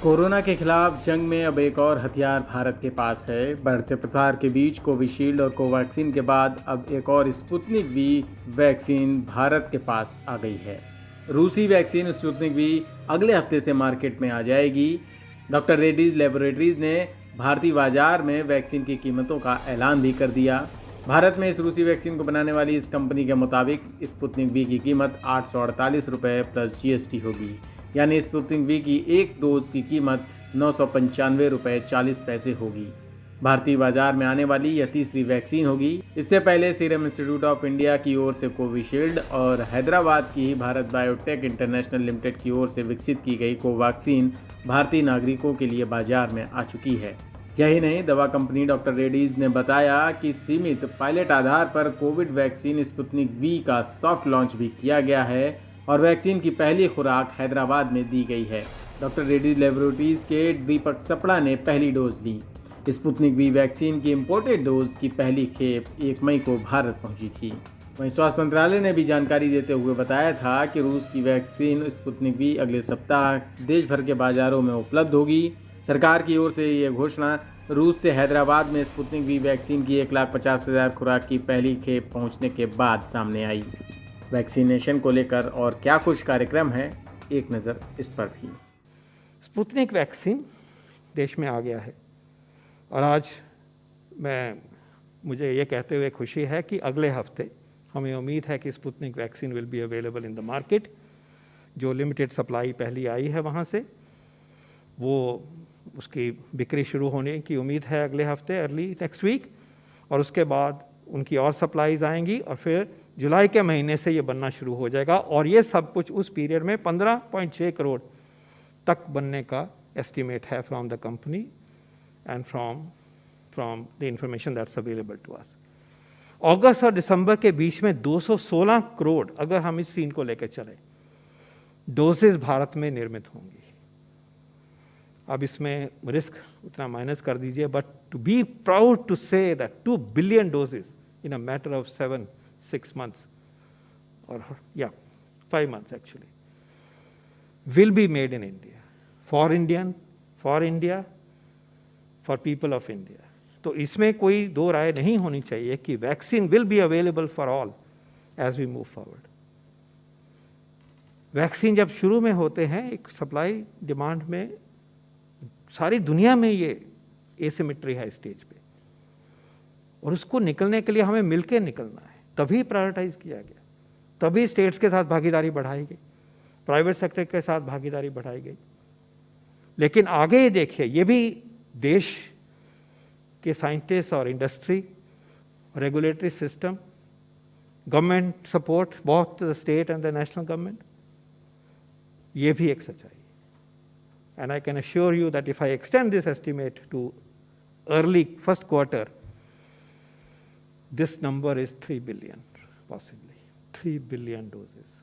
Corona के खिलाफ जंग में अब एक और हथियार भारत के पास है। बढ़ते प्रसार के बीच कोविशील्ड और कोवैक्सीन के बाद अब एक और स्पुतनिक वी वैक्सीन भारत के पास आ गई है। रूसी वैक्सीन स्पुतनिक वी अगले हफ्ते से मार्केट में आ जाएगी। डॉक्टर रेड्डीज लेबोरेटरीज ने भारतीय बाजार में वैक्सीन की कीमतों का ऐलान भी कर दिया। भारत में इस रूसी वैक्सीन को बनाने वाली इस कंपनी के मुताबिक स्पुतनिक वी की कीमत 848 रुपये प्लस GST होगी। यानी स्पुतनिक वी की एक डोज की कीमत 995 रुपये 40 पैसे होगी। भारतीय बाजार में आने वाली यह तीसरी वैक्सीन होगी। इससे पहले सीरम इंस्टीट्यूट ऑफ इंडिया की ओर से कोविशील्ड और हैदराबाद की भारत बायोटेक इंटरनेशनल लिमिटेड की ओर से विकसित की गई कोवैक्सीन भारतीय नागरिकों के लिए बाजार में आ चुकी है। यही नहीं, दवा कंपनी डॉक्टर रेड्डीज ने बताया कि सीमित पायलट आधार पर कोविड वैक्सीन स्पुतनिक वी का सॉफ्ट लॉन्च भी किया गया है और वैक्सीन की पहली खुराक हैदराबाद में दी गई है। डॉक्टर रेड्डीज लेबोरेटरीज के दीपक सपड़ा ने पहली डोज ली। स्पुतनिक वी वैक्सीन की इम्पोर्टेड डोज की पहली खेप 1 मई को भारत पहुंची थी। वहीं स्वास्थ्य मंत्रालय ने भी जानकारी देते हुए बताया था कि रूस की वैक्सीन स्पुतनिक वी अगले सप्ताह देश भर के बाजारों में उपलब्ध होगी। सरकार की ओर से ये घोषणा रूस से हैदराबाद में स्पुतनिक वी वैक्सीन की 1,50,000 खुराक की पहली खेप पहुंचने के बाद सामने आई। वैक्सीनेशन को लेकर और क्या कुछ कार्यक्रम है, एक नज़र इस पर भी। स्पुतनिक वैक्सीन देश में आ गया है और आज मुझे ये कहते हुए खुशी है कि अगले हफ्ते हमें उम्मीद है कि Sputnik vaccine will be available in the market. जो लिमिटेड सप्लाई पहली आई है वहाँ से वो उसकी बिक्री शुरू होने की उम्मीद है अगले हफ्ते, अर्ली नेक्स्ट वीक, और उसके बाद उनकी और सप्लाईज आएंगी और फिर जुलाई के महीने से ये बनना शुरू हो जाएगा। और ये सब कुछ उस पीरियड में 15.6 करोड़ तक बनने का एस्टिमेट है from the company and from the information that's available to us. अगस्त और दिसंबर के बीच में 216 करोड़ अगर हम इस सीन को लेकर चले डोजेज भारत में निर्मित होंगी। अब इसमें रिस्क उतना माइनस कर दीजिए, but to be proud to say that 2 billion doses in a matter of 7-6 months, or 5 months actually, will be made in India, for India, for people of India. तो इसमें कोई दो राय नहीं होनी चाहिए कि vaccine will be available for all as we move forward. Vaccine जब शुरू में होते हैं एक सप्लाई डिमांड में सारी दुनिया में ये एसिमेट्री है स्टेज पे, और उसको निकलने के लिए हमें मिलकर निकलना है। तभी प्रायोरिटाइज किया गया, तभी स्टेट्स के साथ भागीदारी बढ़ाई गई, प्राइवेट सेक्टर के साथ भागीदारी बढ़ाई गई। लेकिन आगे देखिए, ये भी देश के साइंटिस्ट और industry, regulatory system, government support, both the state and the national government, ये भी एक सच्चाई है। And I can assure you that if I extend this estimate too early first quarter, this number is 3 billion, possibly 3 billion doses.